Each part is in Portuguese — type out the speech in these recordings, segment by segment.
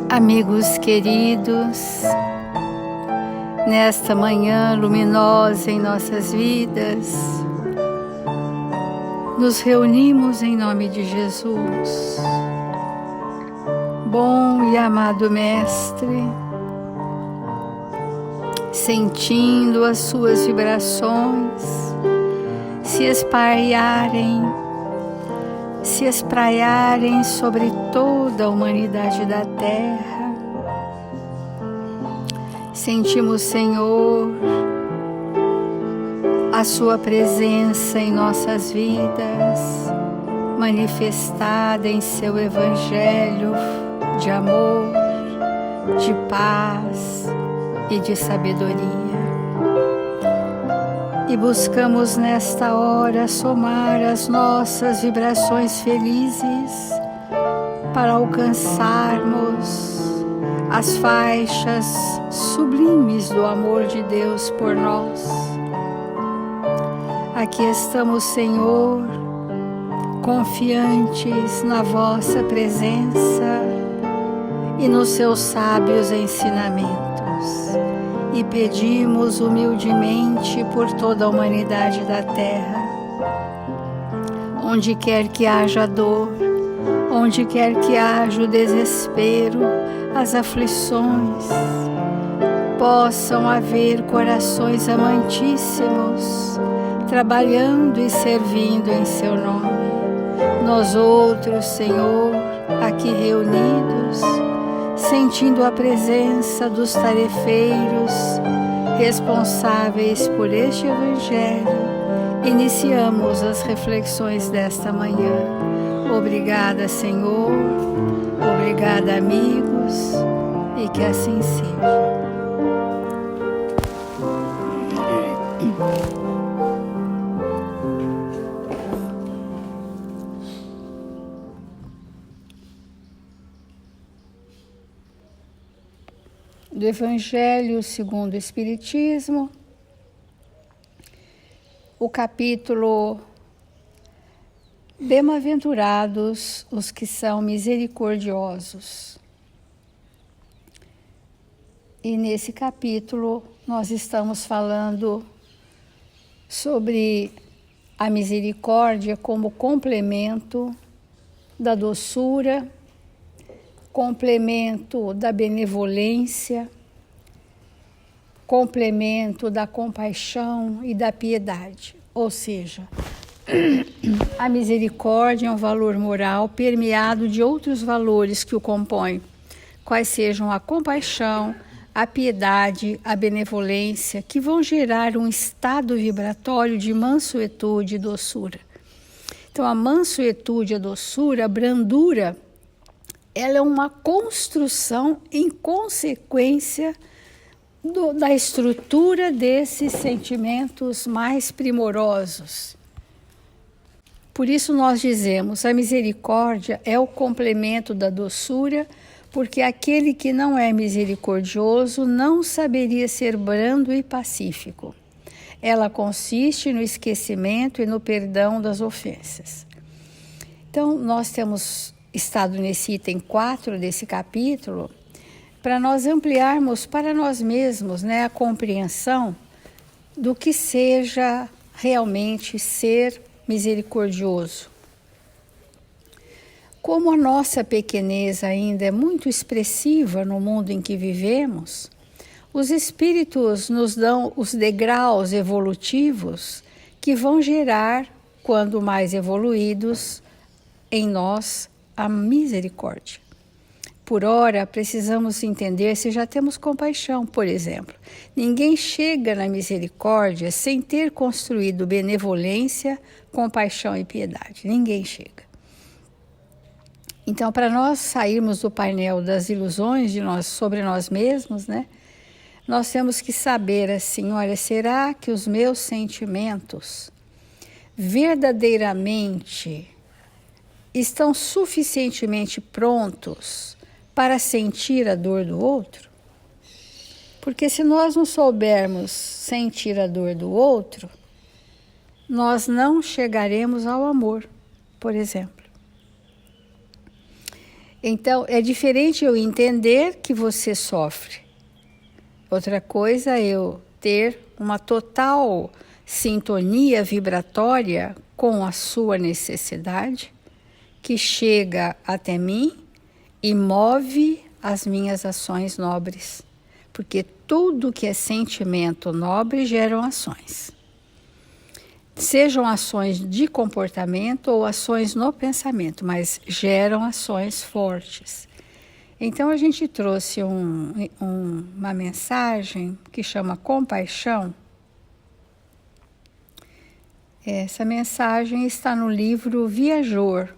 Amigos queridos, nesta manhã luminosa em nossas vidas, nos reunimos em nome de Jesus. Bom e amado Mestre, sentindo as suas vibrações se espraiarem sobre toda a humanidade da Terra. Sentimos, Senhor, a sua presença em nossas vidas, manifestada em seu Evangelho de amor, de paz e de sabedoria. E buscamos nesta hora somar as nossas vibrações felizes para alcançarmos as faixas sublimes do amor de Deus por nós. Aqui estamos, Senhor, confiantes na vossa presença e nos seus sábios ensinamentos. E pedimos humildemente por toda a humanidade da Terra, onde quer que haja dor, onde quer que haja o desespero, as aflições, possam haver corações amantíssimos, trabalhando e servindo em seu nome. Nós outros, Senhor, aqui reunidos, sentindo a presença dos tarefeiros responsáveis por este Evangelho, iniciamos as reflexões desta manhã. Obrigada, Senhor, obrigada, amigos, e que assim seja. Do Evangelho segundo o Espiritismo, o capítulo Bem-aventurados os que são misericordiosos. E nesse capítulo nós estamos falando sobre a misericórdia como complemento da doçura, complemento da benevolência, complemento da compaixão e da piedade. Ou seja, a misericórdia é um valor moral permeado de outros valores que o compõem, quais sejam a compaixão, a piedade, a benevolência, que vão gerar um estado vibratório de mansuetude e doçura. Então, a mansuetude, a doçura, a brandura, ela é uma construção em consequência da estrutura desses sentimentos mais primorosos. Por isso nós dizemos, a misericórdia é o complemento da doçura, porque aquele que não é misericordioso não saberia ser brando e pacífico. Ela consiste no esquecimento e no perdão das ofensas. Então, nós temos estado nesse item 4 desse capítulo, para nós ampliarmos para nós mesmos, a compreensão do que seja realmente ser misericordioso. Como a nossa pequenez ainda é muito expressiva no mundo em que vivemos, os espíritos nos dão os degraus evolutivos que vão gerar, quando mais evoluídos, em nós a misericórdia. Por ora, precisamos entender se já temos compaixão, por exemplo. Ninguém chega na misericórdia sem ter construído benevolência, compaixão e piedade. Ninguém chega. Então, para nós sairmos do painel das ilusões sobre nós mesmos, nós temos que saber assim, olha, será que os meus sentimentos verdadeiramente estão suficientemente prontos para sentir a dor do outro? Porque se nós não soubermos sentir a dor do outro, nós não chegaremos ao amor, por exemplo. Então, é diferente eu entender que você sofre. Outra coisa é eu ter uma total sintonia vibratória com a sua necessidade, que chega até mim e move as minhas ações nobres. Porque tudo que é sentimento nobre geram ações. Sejam ações de comportamento ou ações no pensamento, mas geram ações fortes. Então a gente trouxe uma mensagem que chama compaixão. Essa mensagem está no livro Viajor,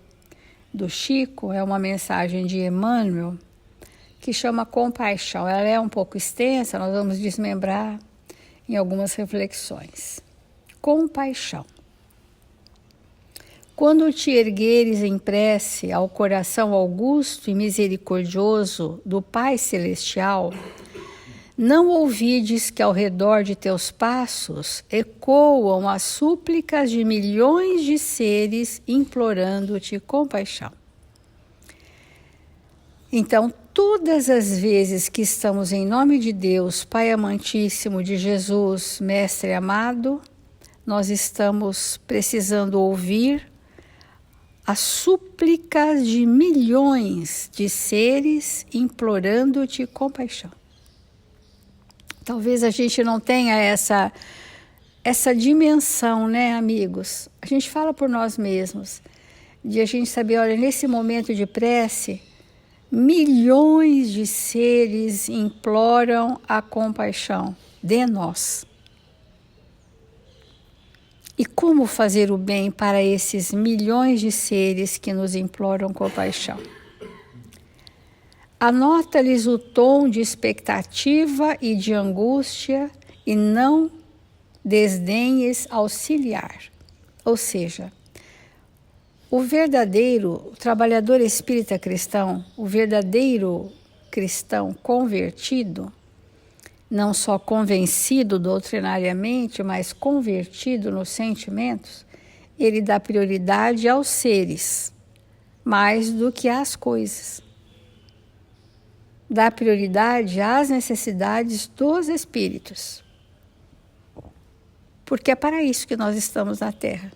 do Chico, é uma mensagem de Emmanuel, que chama compaixão. Ela é um pouco extensa, nós vamos desmembrar em algumas reflexões. Compaixão. Quando te ergueres em prece ao coração augusto e misericordioso do Pai Celestial, não ouvides que ao redor de teus passos ecoam as súplicas de milhões de seres implorando-te compaixão. Então, todas as vezes que estamos em nome de Deus, Pai amantíssimo, de Jesus, Mestre amado, nós estamos precisando ouvir as súplicas de milhões de seres implorando-te compaixão. Talvez a gente não tenha essa dimensão, né, amigos? A gente fala por nós mesmos, de a gente saber, olha, nesse momento de prece, milhões de seres imploram a compaixão de nós. E como fazer o bem para esses milhões de seres que nos imploram compaixão? Anota-lhes o tom de expectativa e de angústia e não desdenhes auxiliar. Ou seja, o verdadeiro trabalhador espírita cristão, o verdadeiro cristão convertido, não só convencido doutrinariamente, mas convertido nos sentimentos, ele dá prioridade aos seres, mais do que às coisas. Dá prioridade às necessidades dos espíritos. Porque é para isso que nós estamos na Terra,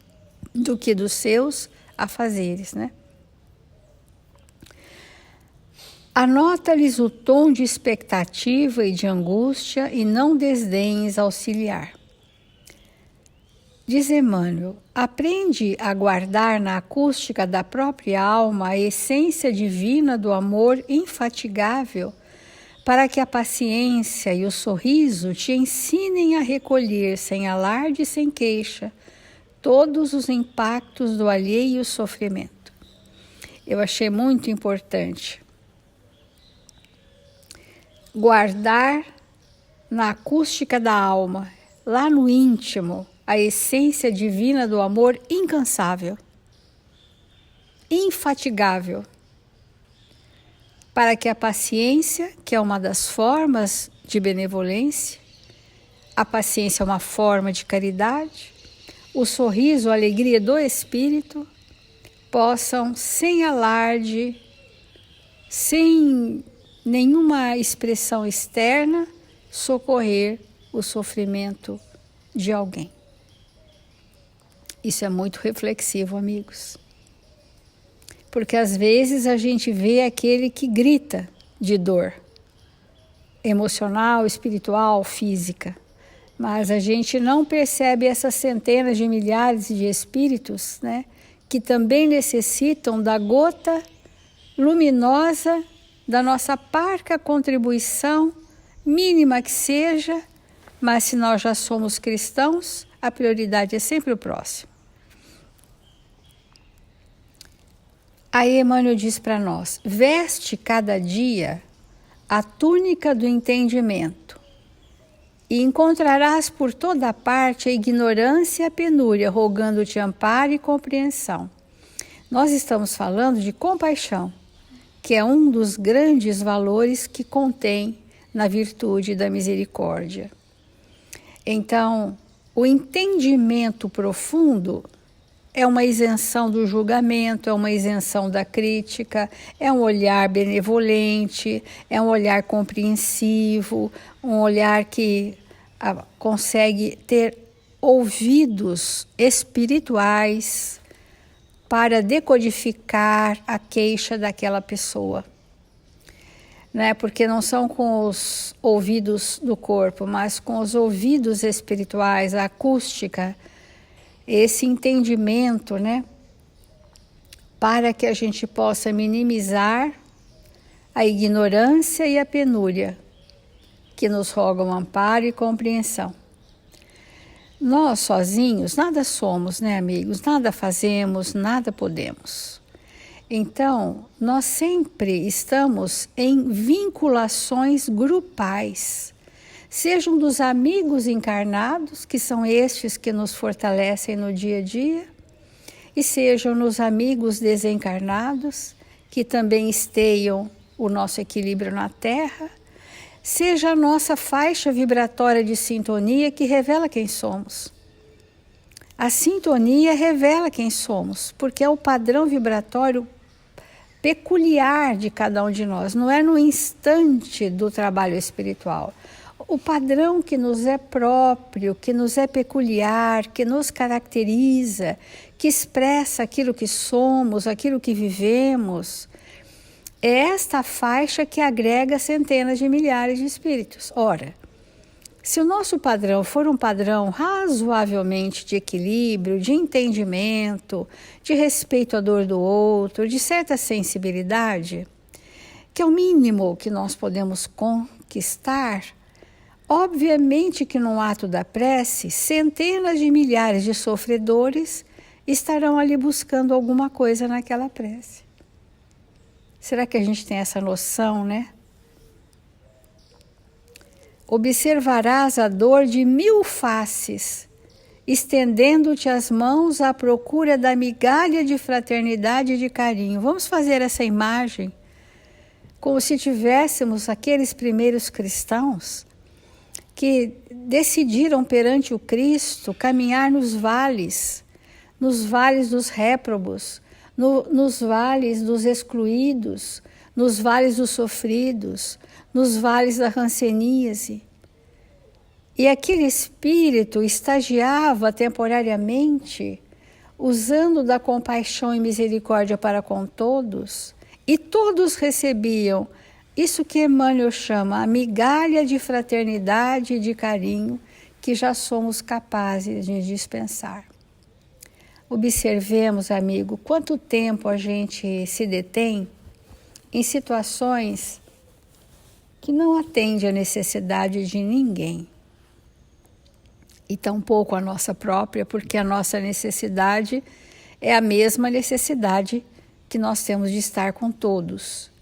do que dos seus afazeres, né? Anota-lhes o tom de expectativa e de angústia e não desdenhes auxiliar. Diz Emmanuel, aprende a guardar na acústica da própria alma a essência divina do amor infatigável, para que a paciência e o sorriso te ensinem a recolher sem alarde e sem queixa todos os impactos do alheio sofrimento. Eu achei muito importante guardar na acústica da alma, lá no íntimo, a essência divina do amor incansável, infatigável, para que a paciência, que é uma das formas de benevolência, a paciência é uma forma de caridade, o sorriso, a alegria do espírito, possam, sem alarde, sem nenhuma expressão externa, socorrer o sofrimento de alguém. Isso é muito reflexivo, amigos. Porque às vezes a gente vê aquele que grita de dor, emocional, espiritual, física. Mas a gente não percebe essas centenas de milhares de espíritos, né, que também necessitam da gota luminosa da nossa parca contribuição, mínima que seja, mas se nós já somos cristãos, a prioridade é sempre o próximo. Aí Emmanuel diz para nós, veste cada dia a túnica do entendimento e encontrarás por toda parte a ignorância e a penúria, rogando-te amparo e compreensão. Nós estamos falando de compaixão, que é um dos grandes valores que contém na virtude da misericórdia. Então, o entendimento profundo é uma isenção do julgamento, é uma isenção da crítica, é um olhar benevolente, é um olhar compreensivo, um olhar que consegue ter ouvidos espirituais para decodificar a queixa daquela pessoa. Né? Porque não são com os ouvidos do corpo, mas com os ouvidos espirituais, a acústica, esse entendimento, né? Para que a gente possa minimizar a ignorância e a penúria, que nos rogam amparo e compreensão. Nós sozinhos nada somos, né, amigos? Nada fazemos, nada podemos. Então, nós sempre estamos em vinculações grupais, sejam dos amigos encarnados, que são estes que nos fortalecem no dia a dia, e sejam nos amigos desencarnados, que também esteiam o nosso equilíbrio na Terra, seja a nossa faixa vibratória de sintonia que revela quem somos. A sintonia revela quem somos, porque é o padrão vibratório peculiar de cada um de nós, não é no instante do trabalho espiritual. O padrão que nos é próprio, que nos é peculiar, que nos caracteriza, que expressa aquilo que somos, aquilo que vivemos, é esta faixa que agrega centenas de milhares de espíritos. Ora, se o nosso padrão for um padrão razoavelmente de equilíbrio, de entendimento, de respeito à dor do outro, de certa sensibilidade, que é o mínimo que nós podemos conquistar, obviamente que no ato da prece, centenas de milhares de sofredores estarão ali buscando alguma coisa naquela prece. Será que a gente tem essa noção, né? Observarás a dor de 1000 faces, estendendo-te as mãos à procura da migalha de fraternidade e de carinho. Vamos fazer essa imagem como se tivéssemos aqueles primeiros cristãos que decidiram perante o Cristo caminhar nos vales dos réprobos, nos vales dos excluídos, nos vales dos sofridos, nos vales da ranceníase. E aquele espírito estagiava temporariamente, usando da compaixão e misericórdia para com todos, e todos recebiam isso que Emmanuel chama a migalha de fraternidade e de carinho que já somos capazes de dispensar. Observemos, amigo, quanto tempo a gente se detém em situações que não atendem à necessidade de ninguém. E tampouco a nossa própria, porque a nossa necessidade é a mesma necessidade que nós temos de estar com todos.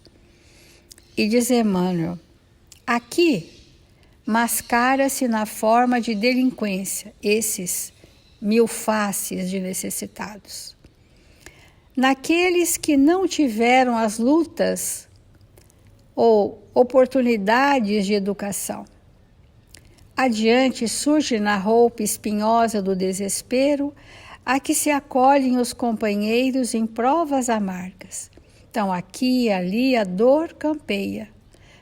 E diz Emmanuel, aqui mascara-se na forma de delinquência esses 1000 faces de necessitados. Naqueles que não tiveram as lutas ou oportunidades de educação. Adiante surge na roupa espinhosa do desespero a que se acolhem os companheiros em provas amargas. Então, aqui e ali a dor campeia,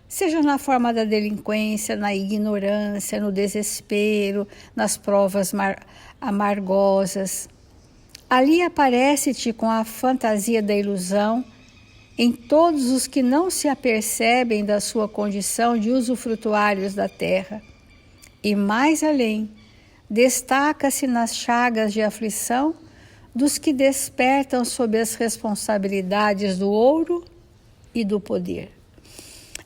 seja na forma da delinquência, na ignorância, no desespero, nas provas amargosas. Ali aparece-te com a fantasia da ilusão em todos os que não se apercebem da sua condição de usufrutuários da terra. E mais além, destaca-se nas chagas de aflição dos que despertam sob as responsabilidades do ouro e do poder.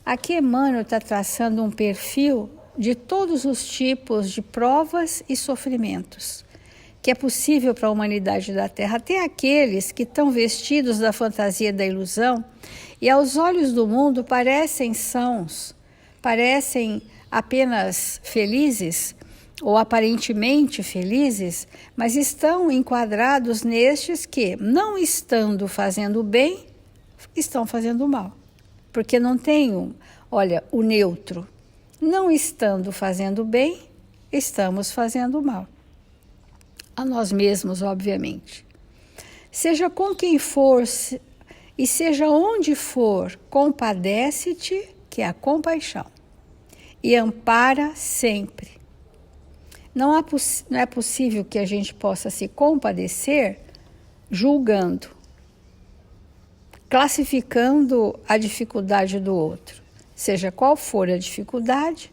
Aqui Emmanuel está traçando um perfil de todos os tipos de provas e sofrimentos que é possível para a humanidade da Terra, até aqueles que estão vestidos da fantasia da ilusão e aos olhos do mundo parecem sãos, parecem apenas felizes ou aparentemente felizes, mas estão enquadrados nestes que, não estando fazendo bem, estão fazendo mal. Porque não tem, o neutro. não estando fazendo bem, estamos fazendo mal. A nós mesmos, obviamente. Seja com quem for e seja onde for, compadece-te, que é a compaixão, e ampara sempre. Não é possível que a gente possa se compadecer julgando, classificando a dificuldade do outro. Seja qual for a dificuldade,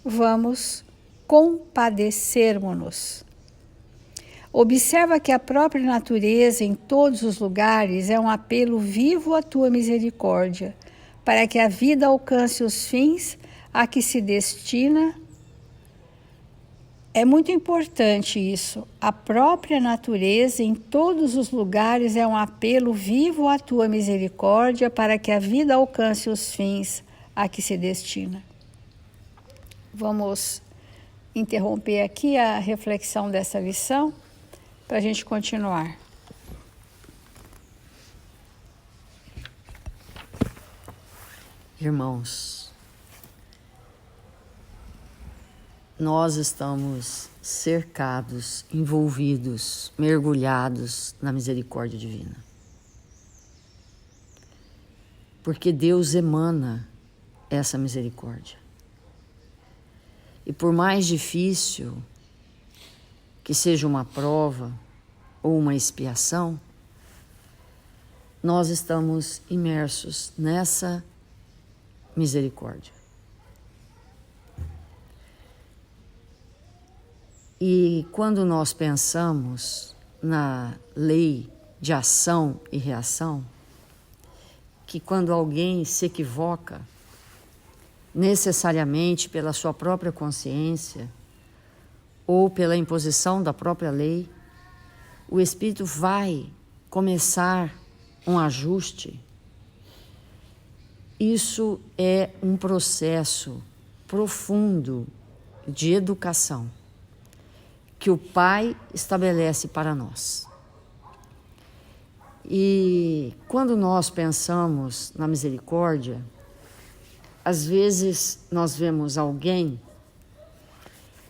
vamos compadecermos-nos. Observa que a própria natureza em todos os lugares é um apelo vivo à tua misericórdia, para que a vida alcance os fins a que se destina. É muito importante isso. A própria natureza em todos os lugares é um apelo vivo à tua misericórdia, para que a vida alcance os fins a que se destina. Vamos interromper aqui a reflexão dessa lição para a gente continuar. Irmãos, nós estamos cercados, envolvidos, mergulhados na misericórdia divina. Porque Deus emana essa misericórdia. E por mais difícil que seja uma prova ou uma expiação, nós estamos imersos nessa misericórdia. E quando nós pensamos na lei de ação e reação, que quando alguém se equivoca, necessariamente pela sua própria consciência ou pela imposição da própria lei, o Espírito vai começar um ajuste. Isso é um processo profundo de educação que o Pai estabelece para nós. E quando nós pensamos na misericórdia, às vezes nós vemos alguém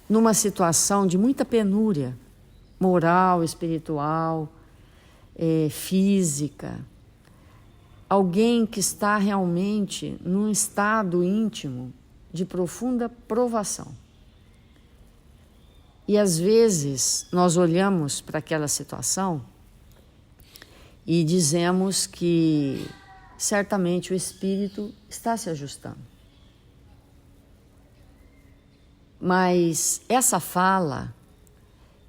numa situação de muita penúria moral, espiritual, física. Alguém que está realmente num estado íntimo de profunda provação. E às vezes nós olhamos para aquela situação e dizemos que certamente o espírito está se ajustando. Mas essa fala,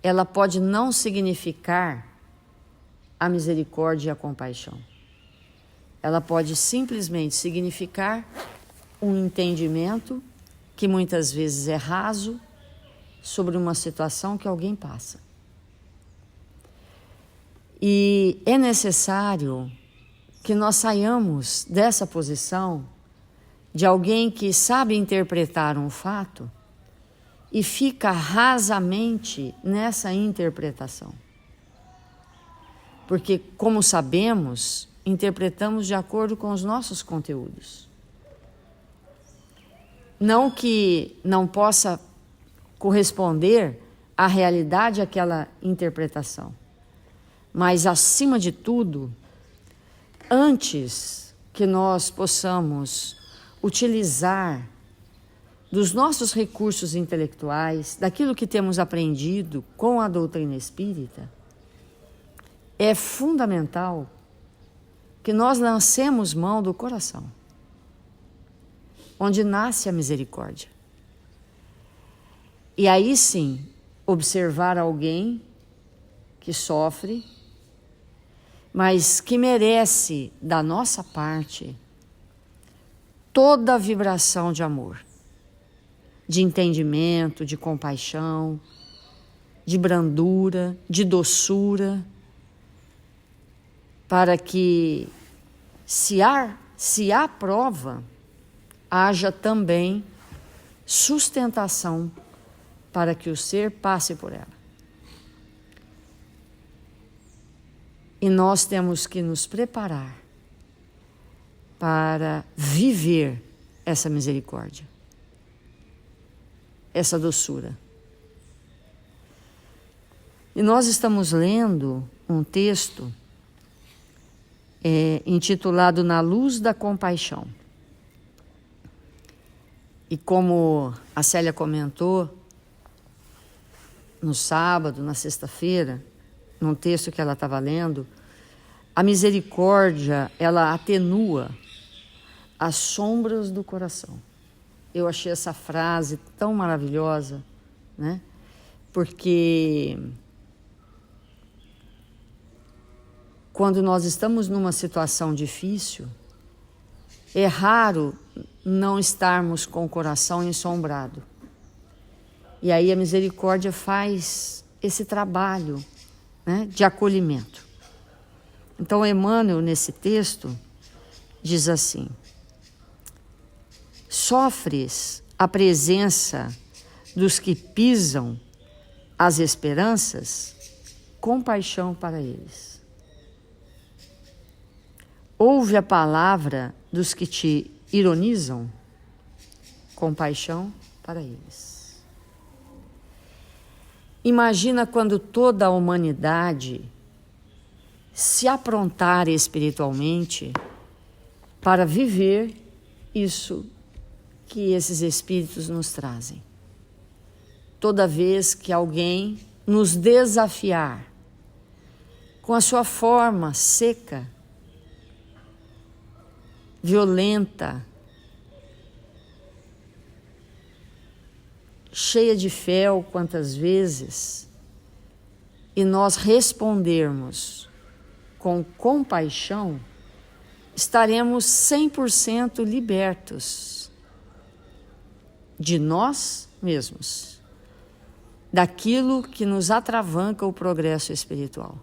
ela pode não significar a misericórdia e a compaixão. Ela pode simplesmente significar um entendimento que muitas vezes é raso sobre uma situação que alguém passa. E é necessário que nós saiamos dessa posição de alguém que sabe interpretar um fato e fica rasamente nessa interpretação. Porque, como sabemos, interpretamos de acordo com os nossos conteúdos. Não que não possa corresponder à realidade aquela interpretação, mas, acima de tudo, antes que nós possamos utilizar dos nossos recursos intelectuais, daquilo que temos aprendido com a doutrina espírita, é fundamental que nós lancemos mão do coração, onde nasce a misericórdia. E aí sim, observar alguém que sofre, mas que merece da nossa parte toda a vibração de amor, de entendimento, de compaixão, de brandura, de doçura, para que, se há prova, haja também sustentação para que o ser passe por ela. E nós temos que nos preparar para viver essa misericórdia. essa doçura. E nós estamos lendo um texto intitulado Na Luz da Compaixão. E como a Célia comentou, no sábado, na sexta-feira, num texto que ela estava lendo, a misericórdia, ela atenua as sombras do coração. Eu achei essa frase tão maravilhosa, né? Porque quando nós estamos numa situação difícil, é raro não estarmos com o coração ensombrado. E aí a misericórdia faz esse trabalho, né, de acolhimento. Então, Emmanuel, nesse texto, diz assim: sofres a presença dos que pisam as esperanças, compaixão para eles. Ouve a palavra dos que te ironizam, compaixão para eles. Imagina quando toda a humanidade se aprontar espiritualmente para viver isso que esses espíritos nos trazem. Toda vez que alguém nos desafiar com a sua forma seca, violenta, cheia de fel quantas vezes, e nós respondermos com compaixão, estaremos 100% libertos de nós mesmos, daquilo que nos atravanca o progresso espiritual.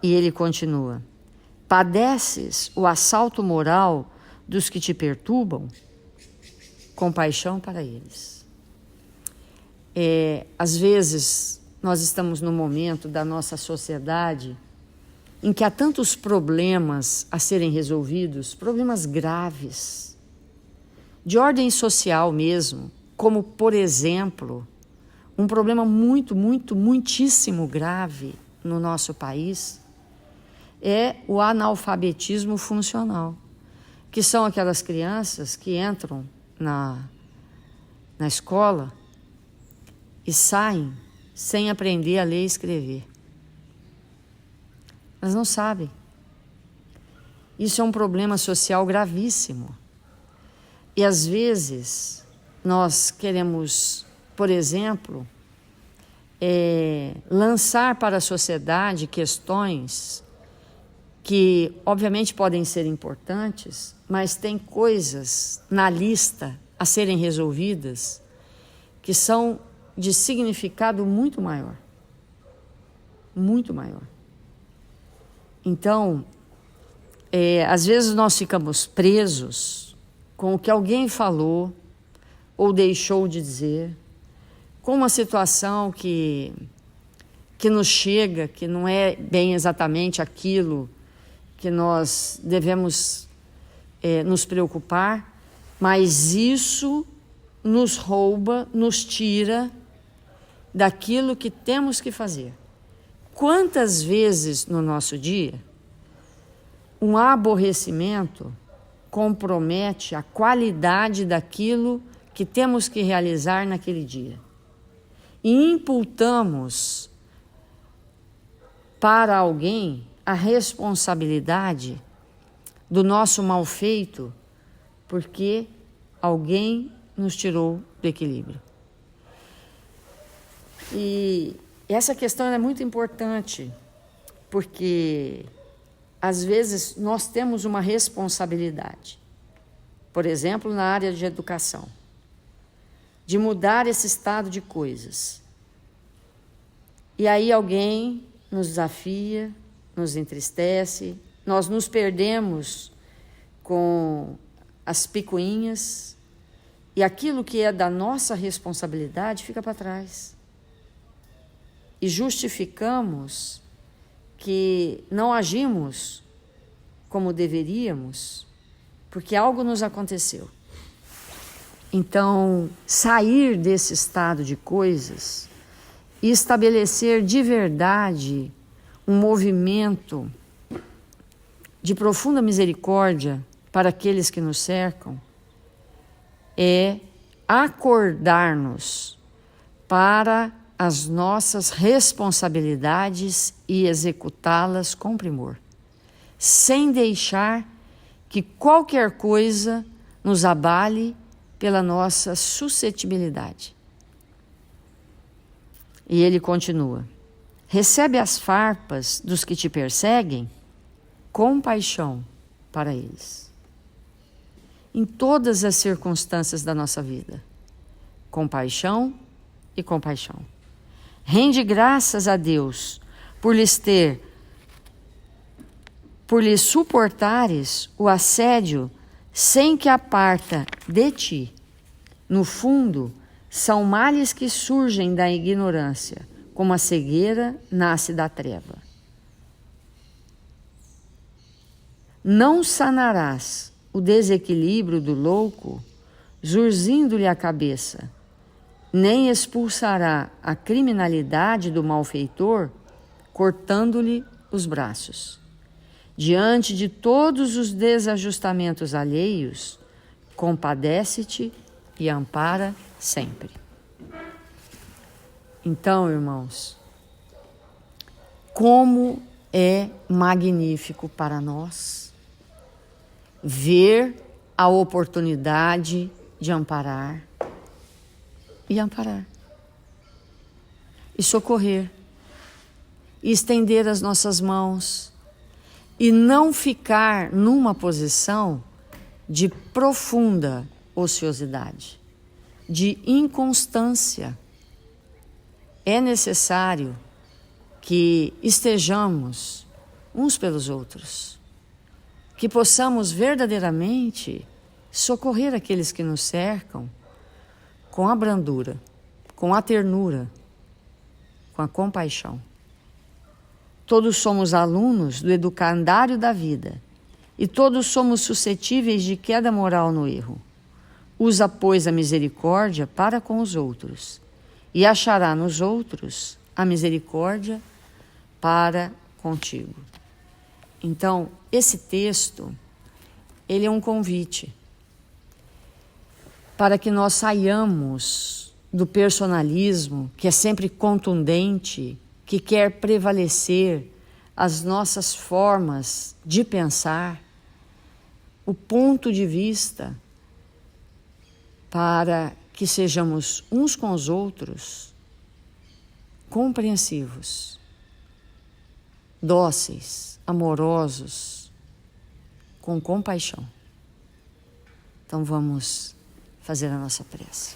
E ele continua: padeces o assalto moral dos que te perturbam, compaixão para eles. Às vezes, nós estamos num momento da nossa sociedade em que há tantos problemas a serem resolvidos, problemas graves, de ordem social mesmo, como, por exemplo, um problema muitíssimo grave no nosso país, é o analfabetismo funcional, que são aquelas crianças que entram na escola e saem sem aprender a ler e escrever. Elas não sabem. Isso é um problema social gravíssimo. E às vezes nós queremos, por exemplo, lançar para a sociedade questões que obviamente podem ser importantes, mas tem coisas na lista a serem resolvidas que são de significado muito maior. Muito maior. Então, às vezes nós ficamos presos com o que alguém falou ou deixou de dizer, com uma situação que nos chega, que não é bem exatamente aquilo que nós devemos nos preocupar, mas isso nos rouba, nos tira daquilo que temos que fazer. Quantas vezes no nosso dia um aborrecimento compromete a qualidade daquilo que temos que realizar naquele dia? E imputamos para alguém a responsabilidade do nosso mal feito porque alguém nos tirou do equilíbrio. E essa questão é muito importante, porque às vezes nós temos uma responsabilidade, por exemplo, na área de educação, de mudar esse estado de coisas. E aí alguém nos desafia, nos entristece, nós nos perdemos com as picuinhas e aquilo que é da nossa responsabilidade fica para trás. E justificamos que não agimos como deveríamos porque algo nos aconteceu. Então, sair desse estado de coisas e estabelecer de verdade um movimento de profunda misericórdia para aqueles que nos cercam é acordar-nos para as nossas responsabilidades e executá-las com primor, sem deixar que qualquer coisa nos abale pela nossa suscetibilidade. E ele continua: recebe as farpas dos que te perseguem, compaixão para eles. Em todas as circunstâncias da nossa vida, compaixão e compaixão. Rende graças a Deus por lhes suportares o assédio sem que aparta de ti. No fundo, são males que surgem da ignorância, como a cegueira nasce da treva. Não sanarás o desequilíbrio do louco, zurzindo-lhe a cabeça, nem expulsará a criminalidade do malfeitor, cortando-lhe os braços. Diante de todos os desajustamentos alheios, compadece-te e ampara sempre. Então, irmãos, como é magnífico para nós ver a oportunidade de amparar e socorrer e estender as nossas mãos e não ficar numa posição de profunda ociosidade, de inconstância. É necessário que estejamos uns pelos outros, que possamos verdadeiramente socorrer aqueles que nos cercam com a brandura, com a ternura, com a compaixão. Todos somos alunos do educandário da vida e todos somos suscetíveis de queda moral no erro. Usa, pois, a misericórdia para com os outros e achará nos outros a misericórdia para contigo. Então, esse texto, ele é um convite para que nós saiamos do personalismo, que é sempre contundente, que quer prevalecer as nossas formas de pensar, o ponto de vista, para que sejamos uns com os outros compreensivos, dóceis, amorosos, com compaixão. Então vamos fazer a nossa prece.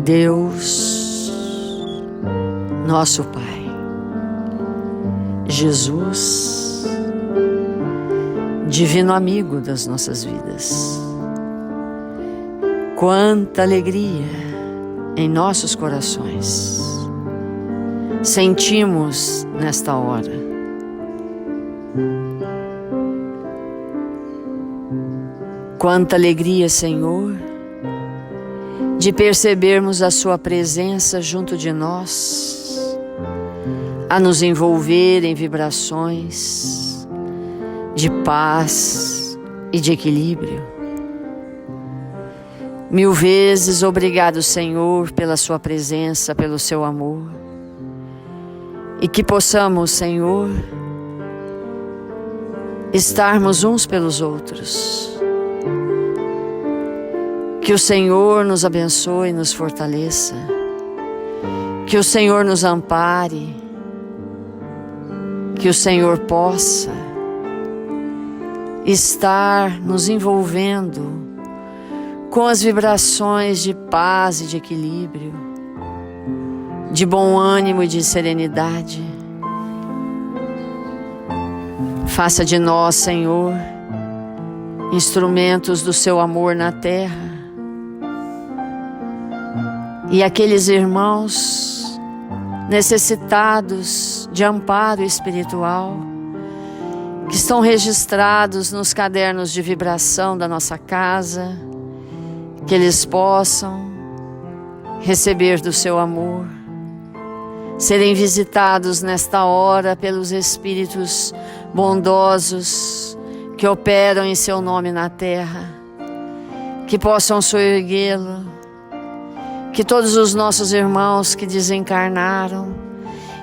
Deus, nosso Pai, Jesus, divino amigo das nossas vidas, quanta alegria em nossos corações sentimos nesta hora. Quanta alegria, Senhor, de percebermos a Sua presença junto de nós, a nos envolver em vibrações de paz e de equilíbrio. Mil vezes obrigado, Senhor, pela Sua presença, pelo Seu amor, e que possamos, Senhor, estarmos uns pelos outros. Que o Senhor nos abençoe e nos fortaleça. Que o Senhor nos ampare. Que o Senhor possa estar nos envolvendo com as vibrações de paz e de equilíbrio, de bom ânimo e de serenidade, Faça de nós, Senhor, instrumentos do seu amor na terra. E aqueles irmãos necessitados de amparo espiritual, que estão registrados nos cadernos de vibração da nossa casa, que eles possam receber do seu amor, serem visitados nesta hora pelos Espíritos bondosos que operam em seu nome na terra, que possam soerguê-lo, que todos os nossos irmãos que desencarnaram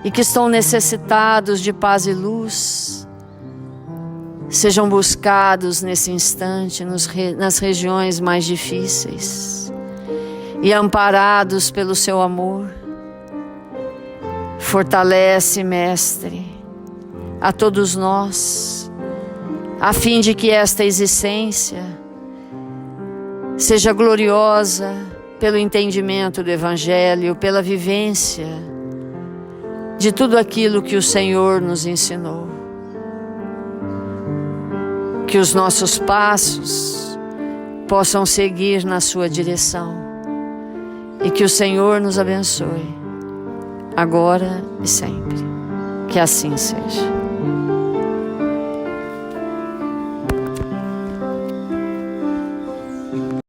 e que estão necessitados de paz e luz, sejam buscados nesse instante nas regiões mais difíceis e amparados pelo seu amor. Fortalece, Mestre, a todos nós, a fim de que esta existência seja gloriosa pelo entendimento do Evangelho, pela vivência de tudo aquilo que o Senhor nos ensinou. Que os nossos passos possam seguir na sua direção e que o Senhor nos abençoe, agora e sempre. Que assim seja.